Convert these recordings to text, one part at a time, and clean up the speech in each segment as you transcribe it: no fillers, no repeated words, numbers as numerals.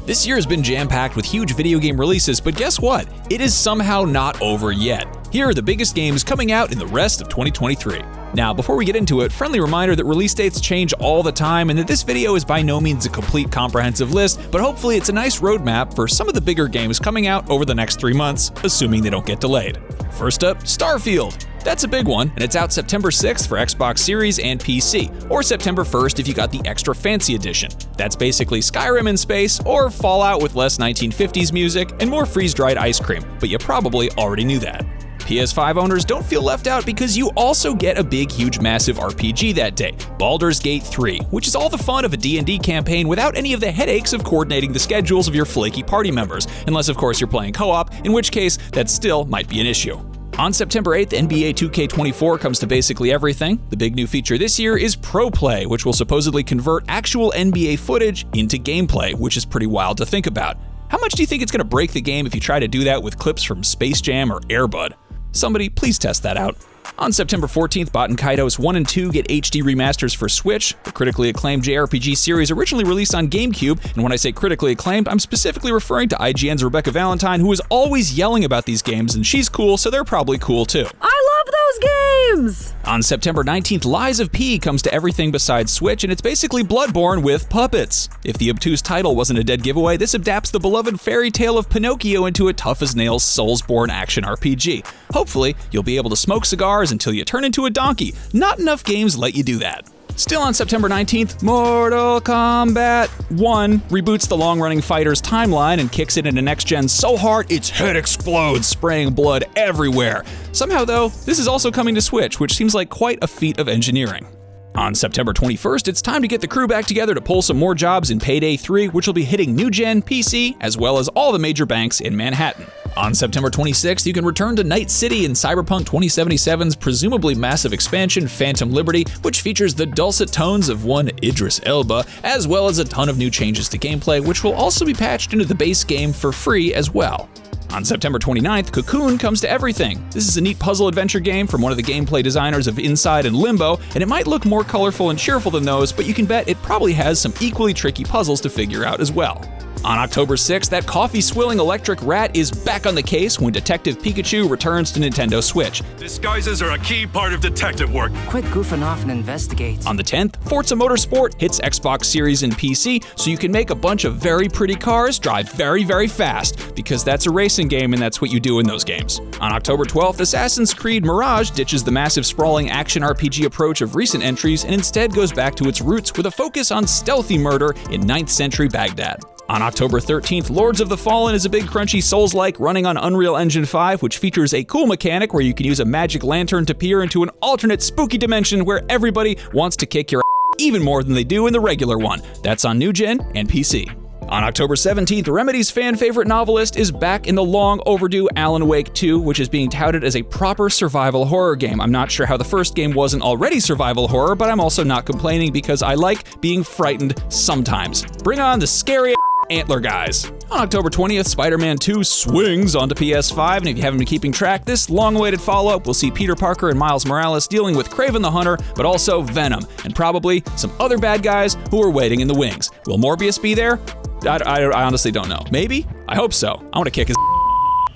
This year has been jam-packed with huge video game releases, but guess what? It is somehow not over yet. Here are the biggest games coming out in the rest of 2023. Now, before we get into it, friendly reminder that release dates change all the time and that this video is by no means a complete comprehensive list, but hopefully it's a nice roadmap for some of the bigger games coming out over the next 3 months, assuming they don't get delayed. First up, Starfield. That's a big one, and it's out September 6th for Xbox Series and PC, or September 1st if you got the extra fancy edition. That's basically Skyrim in space, or Fallout with less 1950s music and more freeze-dried ice cream, but you probably already knew that. PS5 owners don't feel left out because you also get a big, huge, massive RPG that day, Baldur's Gate 3, which is all the fun of a D&D campaign without any of the headaches of coordinating the schedules of your flaky party members, unless of course you're playing co-op, in which case that still might be an issue. On September 8th, NBA 2K24 comes to basically everything. The big new feature this year is Pro Play, which will supposedly convert actual NBA footage into gameplay, which is pretty wild to think about. How much do you think it's going to break the game if you try to do that with clips from Space Jam or Air Bud? Somebody please test that out. On September 14th, Baten Kaitos 1 and 2 get HD remasters for Switch, the critically acclaimed JRPG series originally released on GameCube, and when I say critically acclaimed, I'm specifically referring to IGN's Rebecca Valentine, who is always yelling about these games, and she's cool, so they're probably cool too. I love those games! On September 19th, Lies of P comes to everything besides Switch, and it's basically Bloodborne with puppets. If the obtuse title wasn't a dead giveaway, this adapts the beloved fairy tale of Pinocchio into a tough-as-nails Soulsborne action RPG. Hopefully, you'll be able to smoke cigars until you turn into a donkey. Not enough games let you do that. Still on September 19th, Mortal Kombat 1 reboots the long-running Fighters timeline and kicks it into next-gen so hard its head explodes, spraying blood everywhere. Somehow though, this is also coming to Switch, which seems like quite a feat of engineering. On September 21st, it's time to get the crew back together to pull some more jobs in Payday 3, which will be hitting new-gen PC, as well as all the major banks in Manhattan. On September 26th, you can return to Night City in Cyberpunk 2077's presumably massive expansion, Phantom Liberty, which features the dulcet tones of one Idris Elba, as well as a ton of new changes to gameplay, which will also be patched into the base game for free as well. On September 29th, Cocoon comes to everything. This is a neat puzzle adventure game from one of the gameplay designers of Inside and Limbo, and it might look more colorful and cheerful than those, but you can bet it probably has some equally tricky puzzles to figure out as well. On October 6th, that coffee-swilling electric rat is back on the case when Detective Pikachu returns to Nintendo Switch. Disguises are a key part of detective work. Quit goofing off and investigate. On the 10th, Forza Motorsport hits Xbox Series and PC, so you can make a bunch of very pretty cars drive very, very fast, because that's a racing game and that's what you do in those games. On October 12th, Assassin's Creed Mirage ditches the massive sprawling action RPG approach of recent entries and instead goes back to its roots with a focus on stealthy murder in 9th century Baghdad. On October 13th, Lords of the Fallen is a big crunchy Souls-like running on Unreal Engine 5, which features a cool mechanic where you can use a magic lantern to peer into an alternate spooky dimension where everybody wants to kick your ass even more than they do in the regular one. That's on New Gen and PC. On October 17th, Remedy's fan-favorite novelist is back in the long-overdue Alan Wake 2, which is being touted as a proper survival horror game. I'm not sure how the first game wasn't already survival horror, but I'm also not complaining because I like being frightened sometimes. Bring on the scary antler guys. On October 20th, Spider-Man 2 swings onto PS5, and if you haven't been keeping track, this long-awaited follow-up will see Peter Parker and Miles Morales dealing with Kraven the Hunter, but also Venom, and probably some other bad guys who are waiting in the wings. Will Morbius be there? I honestly don't know. Maybe? I hope so. I want to kick his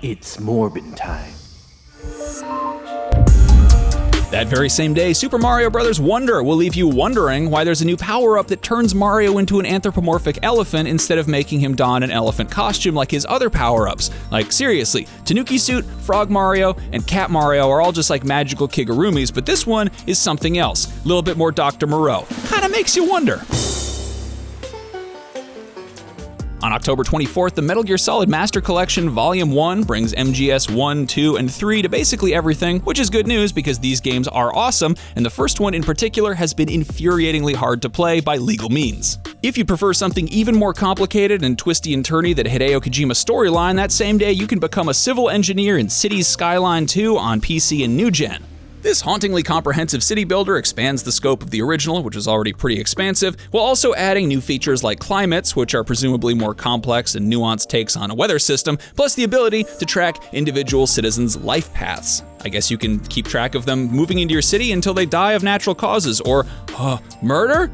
It's Morbin time. That very same day, Super Mario Bros. Wonder will leave you wondering why there's a new power-up that turns Mario into an anthropomorphic elephant instead of making him don an elephant costume like his other power-ups. Like, seriously, Tanuki Suit, Frog Mario, and Cat Mario are all just like magical Kigurumis, but this one is something else. A little bit more Dr. Moreau. Kinda makes you wonder. On October 24th, the Metal Gear Solid Master Collection Volume 1 brings MGS 1, 2, and 3 to basically everything, which is good news because these games are awesome, and the first one in particular has been infuriatingly hard to play by legal means. If you prefer something even more complicated and twisty and turny than Hideo Kojima's storyline, that same day you can become a civil engineer in Cities Skyline 2 on PC and New Gen. This hauntingly comprehensive city builder expands the scope of the original, which is already pretty expansive, while also adding new features like climates, which are presumably more complex and nuanced takes on a weather system, plus the ability to track individual citizens' life paths. I guess you can keep track of them moving into your city until they die of natural causes, or murder?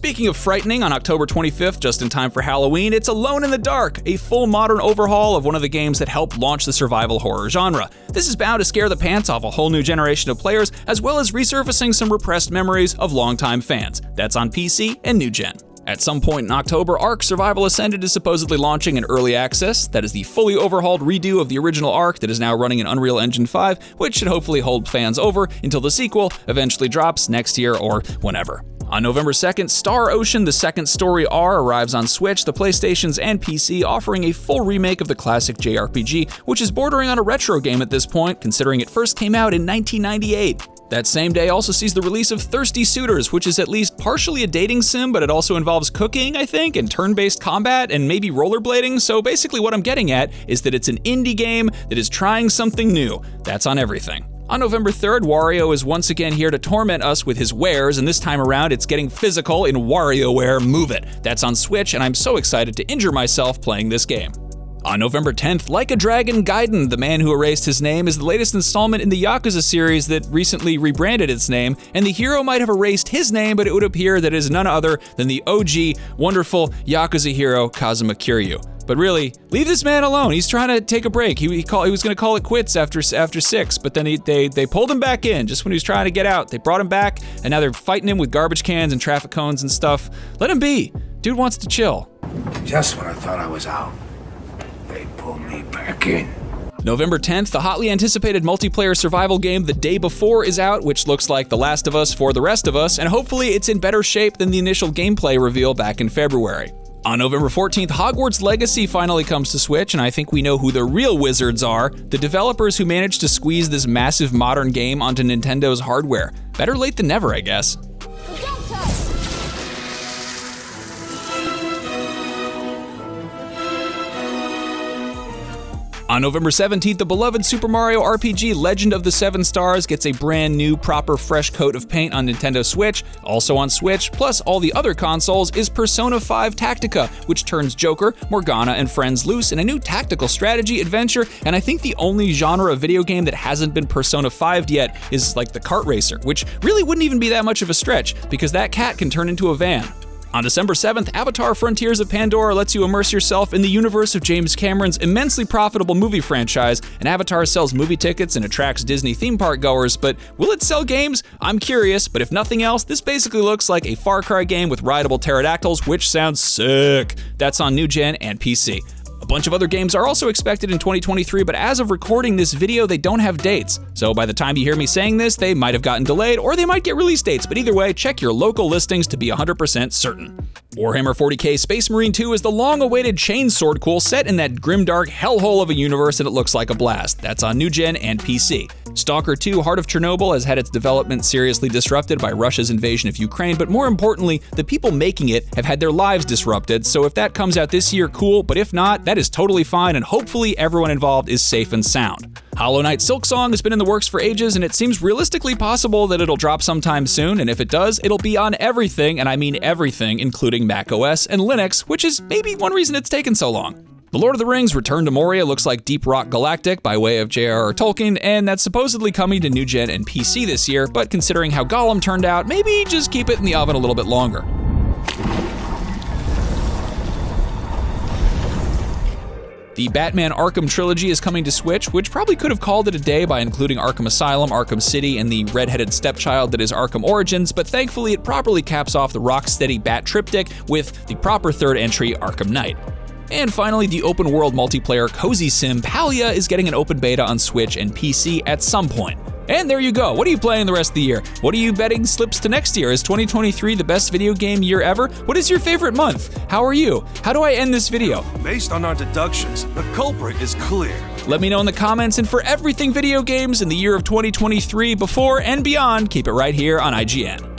Speaking of frightening, on October 25th, just in time for Halloween, it's Alone in the Dark, a full modern overhaul of one of the games that helped launch the survival horror genre. This is bound to scare the pants off a whole new generation of players, as well as resurfacing some repressed memories of longtime fans. That's on PC and new gen. At some point in October, Ark Survival Ascended is supposedly launching in early access. That is the fully overhauled redo of the original Ark that is now running in Unreal Engine 5, which should hopefully hold fans over until the sequel eventually drops next year or whenever. On November 2nd, Star Ocean: The Second Story R arrives on Switch, the PlayStations, and PC, offering a full remake of the classic JRPG, which is bordering on a retro game at this point, considering it first came out in 1998. That same day also sees the release of Thirsty Suitors, which is at least partially a dating sim, but it also involves cooking, I think, and turn-based combat, and maybe rollerblading. So basically what I'm getting at is that it's an indie game that is trying something new. That's on everything. On November 3rd, Wario is once again here to torment us with his wares, and this time around it's getting physical in WarioWare Move It. That's on Switch, and I'm so excited to injure myself playing this game. On November 10th, Like a Dragon Gaiden, The Man Who Erased His Name, is the latest installment in the Yakuza series that recently rebranded its name, and the hero might have erased his name, but it would appear that it is none other than the OG, wonderful Yakuza hero, Kazuma Kiryu. But really, leave this man alone. He's trying to take a break. He was going to call it quits after 6, but then they pulled him back in just when he was trying to get out. They brought him back, and now they're fighting him with garbage cans and traffic cones and stuff. Let him be. Dude wants to chill. Just when I thought I was out, they pulled me back in. November 10th, the hotly anticipated multiplayer survival game The Day Before is out, which looks like The Last of Us for the rest of us, and hopefully it's in better shape than the initial gameplay reveal back in February. On November 14th, Hogwarts Legacy finally comes to Switch, and I think we know who the real wizards are, the developers who managed to squeeze this massive modern game onto Nintendo's hardware. Better late than never, I guess. On November 17th, the beloved Super Mario RPG Legend of the Seven Stars gets a brand new, proper, fresh coat of paint on Nintendo Switch. Also on Switch, plus all the other consoles, is Persona 5 Tactica, which turns Joker, Morgana, and friends loose in a new tactical strategy adventure, and I think the only genre of video game that hasn't been Persona 5'd yet is like the kart racer, which really wouldn't even be that much of a stretch, because that cat can turn into a van. On December 7th, Avatar: Frontiers of Pandora lets you immerse yourself in the universe of James Cameron's immensely profitable movie franchise, and Avatar sells movie tickets and attracts Disney theme park goers, but will it sell games? I'm curious, but if nothing else, this basically looks like a Far Cry game with rideable pterodactyls, which sounds sick. That's on new gen and PC. A bunch of other games are also expected in 2023, but as of recording this video, they don't have dates. So by the time you hear me saying this, they might have gotten delayed, or they might get release dates, but either way, check your local listings to be 100% certain. Warhammer 40k Space Marine 2 is the long-awaited chainsword cool set in that grimdark hellhole of a universe, and it looks like a blast. That's on new gen and PC. Stalker 2 Heart of Chernobyl has had its development seriously disrupted by Russia's invasion of Ukraine, but more importantly, the people making it have had their lives disrupted, so if that comes out this year, cool, but if not, that is totally fine, and hopefully everyone involved is safe and sound. Hollow Knight Silksong has been in the works for ages, and it seems realistically possible that it'll drop sometime soon, and if it does, it'll be on everything, and I mean everything, including macOS and Linux, which is maybe one reason it's taken so long. The Lord of the Rings Return to Moria looks like Deep Rock Galactic by way of J.R.R. Tolkien, and that's supposedly coming to new gen and PC this year, but considering how Gollum turned out, maybe just keep it in the oven a little bit longer. The Batman Arkham Trilogy is coming to Switch, which probably could have called it a day by including Arkham Asylum, Arkham City, and the red-headed stepchild that is Arkham Origins, but thankfully it properly caps off the rock-steady Bat triptych with the proper third entry, Arkham Knight. And finally, the open-world multiplayer cozy sim Palia is getting an open beta on Switch and PC at some point. And there you go. What are you playing the rest of the year? What are you betting slips to next year? Is 2023 the best video game year ever? What is your favorite month? How are you? How do I end this video? Based on our deductions, the culprit is clear. Let me know in the comments, and for everything video games in the year of 2023, before and beyond, keep it right here on IGN.